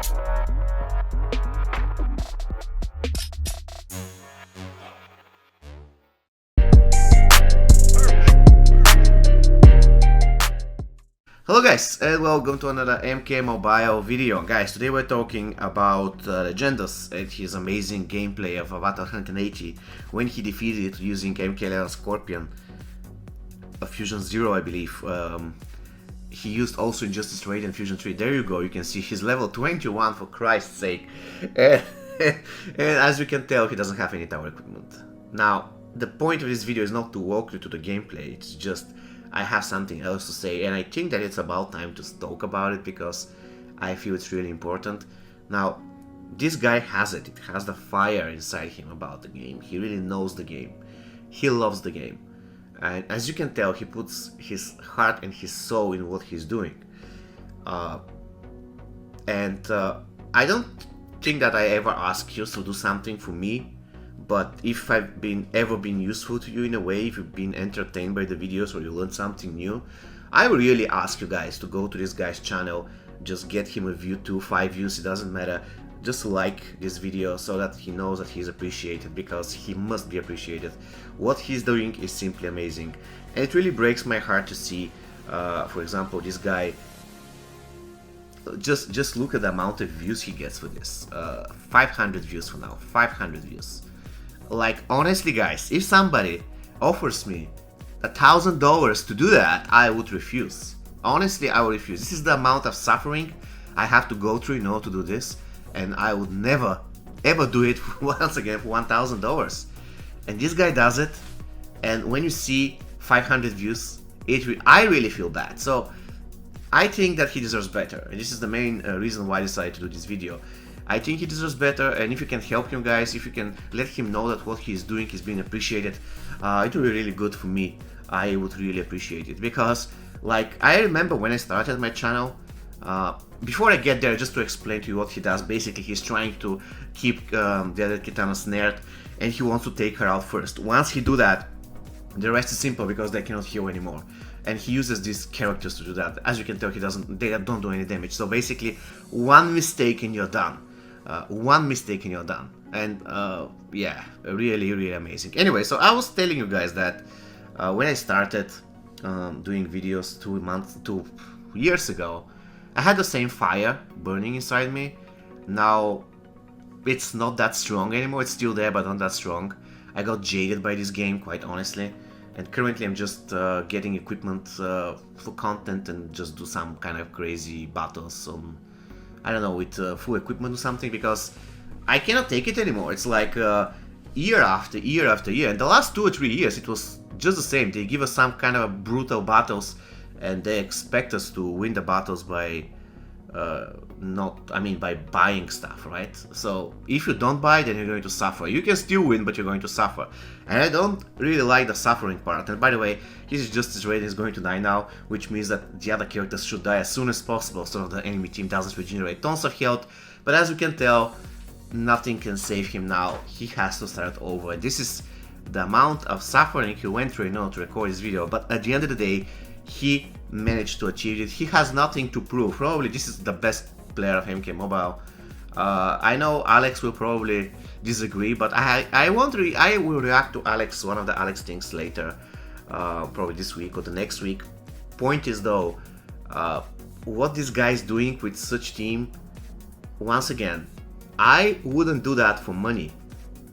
Hello guys, and welcome to another MkMobile video. Guys, today we're talking about LegendaS and his amazing gameplay of Avatar 180 when he defeated it using MK11 Scorpion, a Fusion 0 I believe. He used also Injustice Raid and Fusion 3. There you go, you can see he's level 21 for Christ's sake. And as you can tell, he doesn't have any tower equipment. Now, the point of this video is not to walk you to the gameplay, it's just I have something else to say, and I think that it's about time to talk about it because I feel it's really important. Now, this guy has it. It has the fire inside him about the game. He really knows the game. He loves the game. And as you can tell, he puts his heart and his soul in what he's doing. I don't think that I ever ask you to do something for me. But if I've ever been useful to you in a way, if you've been entertained by the videos or you learned something new, I would really ask you guys to go to this guy's channel, just get him a view, 2, 5 views, it doesn't matter, just like this video so that he knows that he's appreciated, because he must be appreciated. What he's doing is simply amazing, and it really breaks my heart to see, for example, this guy. Just look at the amount of views he gets for this. 500 views for now, 500 views. Like, honestly guys, if somebody offers me $1,000 to do that, I would refuse. Honestly, I would refuse. This is the amount of suffering I have to go through in order to do this, and I would never ever do it once again for $1,000. And this guy does it, and when you see 500 views, I really feel bad. So I think that he deserves better, and this is the main reason why I decided to do this video. I think he deserves better, and if you can help him guys, if you can let him know that what he's doing is being appreciated, it will be really good for me. I would really appreciate it, because like I remember when I started my channel, before I get there, just to explain to you what he does. Basically, he's trying to keep the other Kitana snared, and he wants to take her out first. Once he do that, the rest is simple because they cannot heal anymore. And he uses these characters to do that. As you can tell, they don't do any damage. So basically, one mistake and you're done. One mistake and you're done. And yeah, really, really amazing. Anyway, so I was telling you guys that when I started doing videos 2 years ago, I had the same fire burning inside me. Now, it's not that strong anymore. It's still there, but not that strong. I got jaded by this game, quite honestly. And currently I'm just getting equipment for content and just do some kind of crazy battles on, I don't know, with full equipment or something, because I cannot take it anymore. It's like year after year after year, and the last 2 or 3 years it was just the same. They give us some kind of brutal battles and they expect us to win the battles by by buying stuff, right? So if you don't buy, then you're going to suffer. You can still win, but you're going to suffer. And I don't really like the suffering part. And by the way, his Justice Raid is going to die now, which means that the other characters should die as soon as possible so that the enemy team doesn't regenerate tons of health. But as you can tell, nothing can save him now. He has to start over. This is the amount of suffering he went through in order to record this video. But at the end of the day, he managed to achieve it. He has nothing to prove. Probably this is the best player of MkMobile. I know Alex will probably disagree, but I will react to Alex, one of the Alex things later, probably this week or the next week. Point is though, what this guy is doing with such team, once again, I wouldn't do that for money.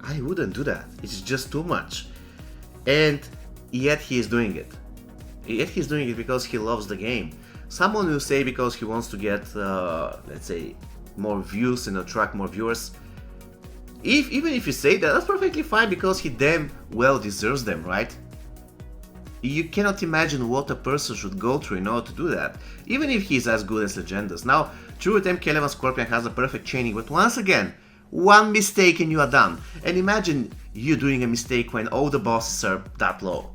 I wouldn't do that. It's just too much. And yet he is doing it. Yet he's doing it because he loves the game. Someone will say because he wants to get, let's say, more views and attract more viewers. Even if you say that, that's perfectly fine, because he damn well deserves them, right? You cannot imagine what a person should go through in order to do that, even if he's as good as LegendaS. Now, true, MK11 Scorpion has a perfect chaining, but once again, one mistake and you are done. And imagine you doing a mistake when all the bosses are that low.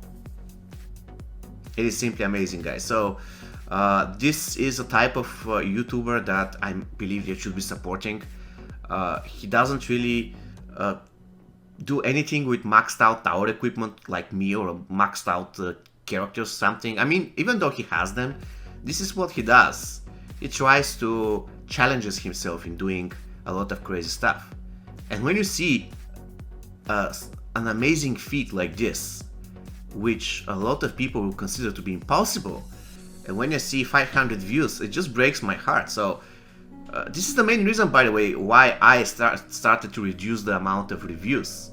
It is simply amazing, guys. So this is a type of YouTuber that I believe you should be supporting. He doesn't really do anything with maxed out tower equipment like me, or maxed out characters, something. I mean, even though he has them, this is what he does. He tries to challenges himself in doing a lot of crazy stuff. And when you see an amazing feat like this, which a lot of people will consider to be impossible, and when I see 500 views, it just breaks my heart. So this is the main reason, by the way, why I started to reduce the amount of reviews.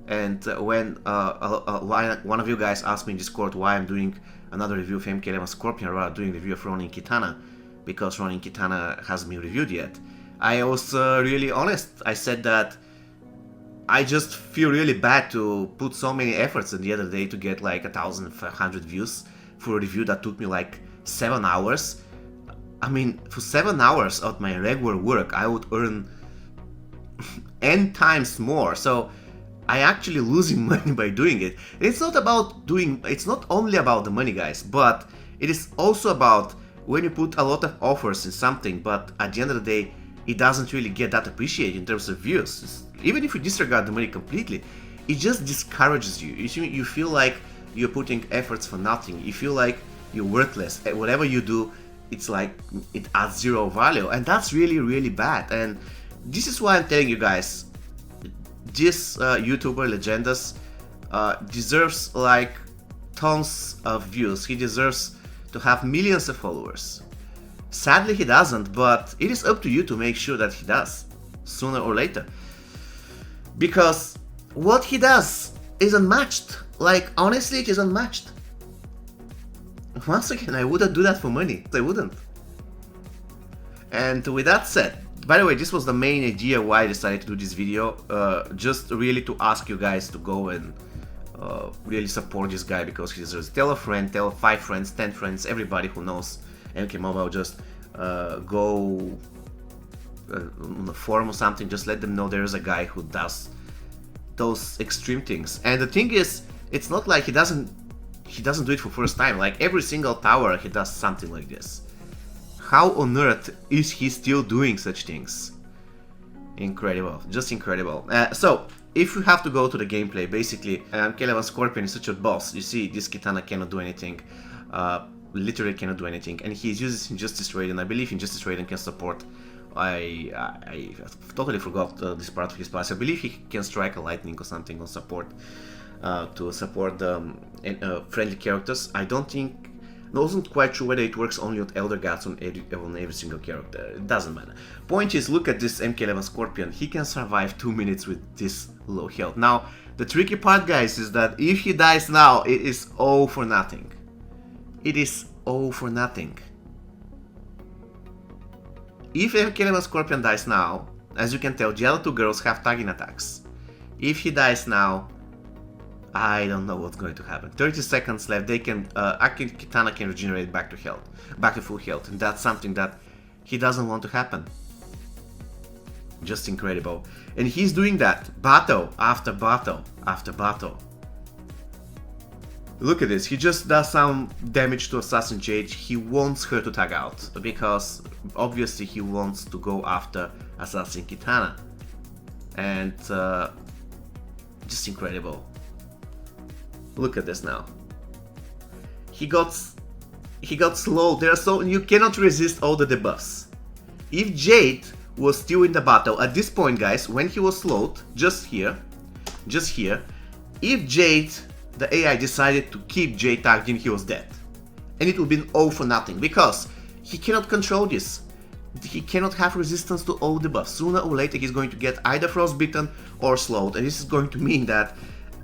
And when one of you guys asked me in Discord why I'm doing another review of MK11 Scorpion rather doing review of Ronin Kitana, because Ronin Kitana hasn't been reviewed yet, I was really honest. I said that I just feel really bad to put so many efforts in the other day to get like 1,500 views for a review that took me like 7 hours. I mean, for 7 hours of my regular work, I would earn n times more. So I actually losing money by doing it. It's not only about the money, guys, but it is also about when you put a lot of offers in something, but at the end of the day, it doesn't really get that appreciated in terms of views. Even if you disregard the money completely, it just discourages you. You feel like you're putting efforts for nothing. You feel like you're worthless. Whatever you do, it's like it adds zero value, and that's really, really bad. And this is why I'm telling you guys, this YouTuber LegendaS deserves like tons of views. He deserves to have millions of followers. Sadly, he doesn't, but it is up to you to make sure that he does, sooner or later. Because what he does is unmatched. Like, honestly, it is unmatched. Once again, I wouldn't do that for money. I wouldn't. And with that said, by the way, this was the main idea why I decided to do this video. Just really to ask you guys to go and really support this guy, because he deserves. Tell a friend, tell 5 friends, 10 friends, everybody who knows MkMobile. Just go on the forum or something, just let them know there is a guy who does those extreme things. And the thing is, it's not like he doesn't do it for first time. Like every single tower he does something like this. How on earth is he still doing such things? Incredible, just incredible. So if you have to go to the gameplay, basically MK11 Scorpion is such a boss. You see, this Kitana cannot do anything, literally cannot do anything, and he uses Injustice Raiden. I believe Injustice Raiden can support. I totally forgot this part of his pass. I believe he can strike a lightning or something on support, to support the friendly characters. I wasn't quite sure whether it works only with Elder Gods on every single character. It doesn't matter. Point is, look at this MK11 Scorpion. He can survive 2 minutes with this low health. Now, the tricky part, guys, is that if he dies now, it is all for nothing. It is all for nothing. If MkMobile Scorpion dies now, as you can tell, the other 2 girls have tagging attacks. If he dies now, I don't know what's going to happen. 30 seconds left. They can, Kitana can regenerate back to health, back to full health, and that's something that he doesn't want to happen. Just incredible. And he's doing that battle after battle after battle. Look at this, he just does some damage to Assassin Jade. He wants her to tag out, because obviously he wants to go after Assassin Kitana. And just incredible. Look at this now. He got slowed. You cannot resist all the debuffs. If Jade was still in the battle at this point, guys, when he was slowed, just here, if Jade, the AI decided to keep Jade tagged in, he was dead. And it would be all for nothing, because he cannot control this. He cannot have resistance to all debuffs. Sooner or later he's going to get either frostbitten or slowed, and this is going to mean that,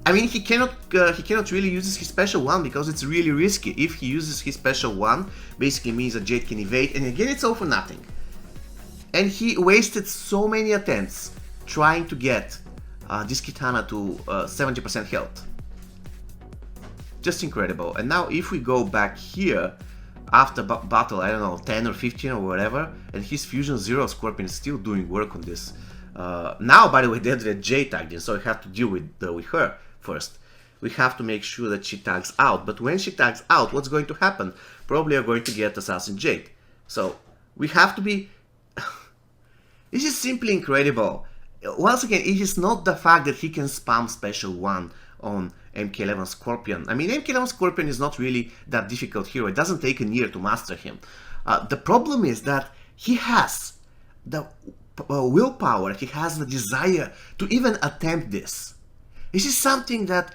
I mean, he cannot really use his special one, because it's really risky. If he uses his special one, basically means that Jade can evade, and again it's all for nothing. And he wasted so many attempts trying to get this Kitana to 70% health. Just incredible. And now if we go back here, after battle, I don't know, 10 or 15 or whatever, and his Fusion Zero Scorpion is still doing work on this. Now, by the way, they had Jade tagged in, so we have to deal with her first. We have to make sure that she tags out, but when she tags out, what's going to happen? Probably are going to get Assassin Jade. So we have to be... This is simply incredible. Once again, it is not the fact that he can spam special one on MK11 Scorpion. I mean, MK11 Scorpion is not really that difficult hero. It doesn't take a year to master him. The problem is that he has the willpower, he has the desire to even attempt this. This is something that,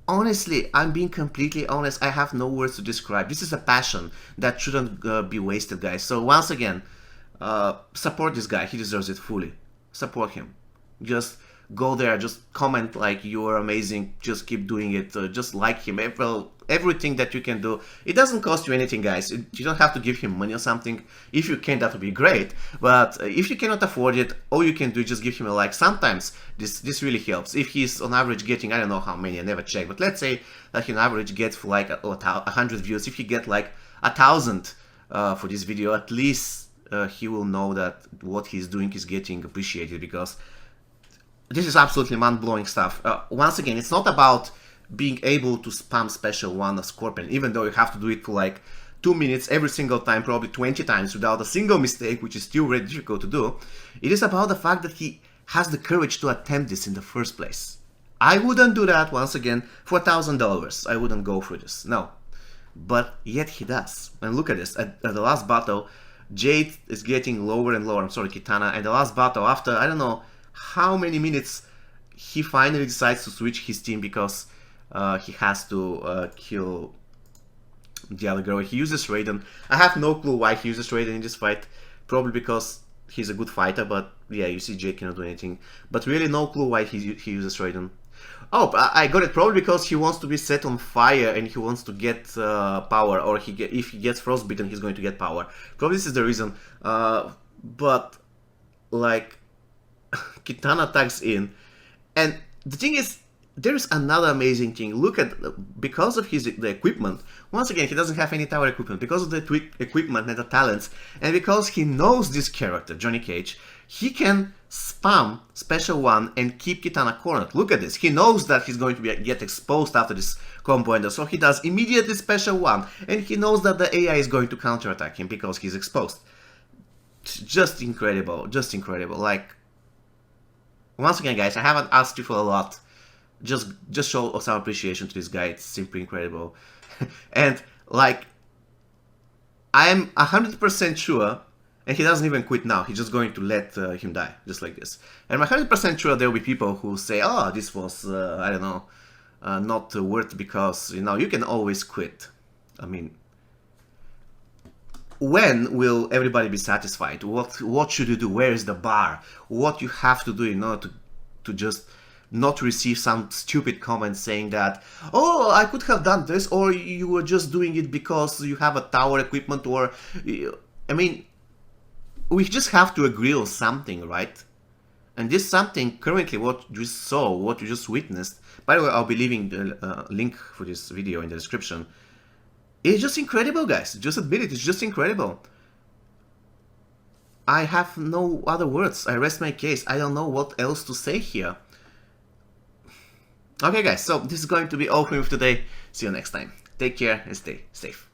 honestly, I'm being completely honest, I have no words to describe. This is a passion that shouldn't be wasted, guys. So once again, support this guy. He deserves it fully. Support him. Just go there, just comment like you're amazing, just keep doing it, just like him, everything that you can do. It doesn't cost you anything, guys. You don't have to give him money or something. If you can, that would be great, but if you cannot afford it, all you can do is just give him a like. Sometimes this really helps. If he's on average getting, I don't know how many, I never check, but let's say that he on average gets for like 100 views. If you get like 1,000 for this video, at least he will know that what he's doing is getting appreciated, because this is absolutely mind-blowing stuff. Once again, it's not about being able to spam special one of Scorpion, even though you have to do it for like 2 minutes every single time, probably 20 times without a single mistake, which is still very difficult to do. It is about the fact that he has the courage to attempt this in the first place. I wouldn't do that, once again, for $1,000. I wouldn't go for this, no. But yet he does. And look at this, at the last battle, Jade is getting lower and lower, I'm sorry, Kitana, and the last battle, after, I don't know how many minutes, he finally decides to switch his team because he has to kill the other girl. He uses Raiden. I have no clue why he uses Raiden in this fight. Probably because he's a good fighter, but yeah, you see Jake cannot do anything. But really no clue why he uses Raiden. Oh, I got it. Probably because he wants to be set on fire and he wants to get power, or if he gets frostbitten, he's going to get power. Probably this is the reason. But like, Kitana tags in, and the thing is, there's another amazing thing. Look at, because of the equipment, once again, he doesn't have any tower equipment, because of the equipment and the talents, and because he knows this character, Johnny Cage, he can spam special one and keep Kitana cornered. Look at this, he knows that he's going to get exposed after this combo ender, so he does immediately special one, and he knows that the AI is going to counterattack him because he's exposed. Just incredible, like, once again, guys, I haven't asked you for a lot. Just show some appreciation to this guy. It's simply incredible. And like, I'm 100% sure, and he doesn't even quit now. He's just going to let him die, just like this. And I'm 100% sure there will be people who say, "Oh, this was I don't know, not worth, because you know you can always quit." I mean, when will everybody be satisfied? What should you do? Where is the bar? What you have to do in order to just not receive some stupid comments saying that, oh, I could have done this, or you were just doing it because you have a tower equipment, or, I mean, we just have to agree on something, right? And this something, currently, what you saw, what you just witnessed, by the way, I'll be leaving the link for this video in the description. It's just incredible, guys. Just admit it, it's just incredible. I have no other words. I rest my case. I don't know what else to say here. Okay, guys, so this is going to be all for me for today. See you next time. Take care and stay safe.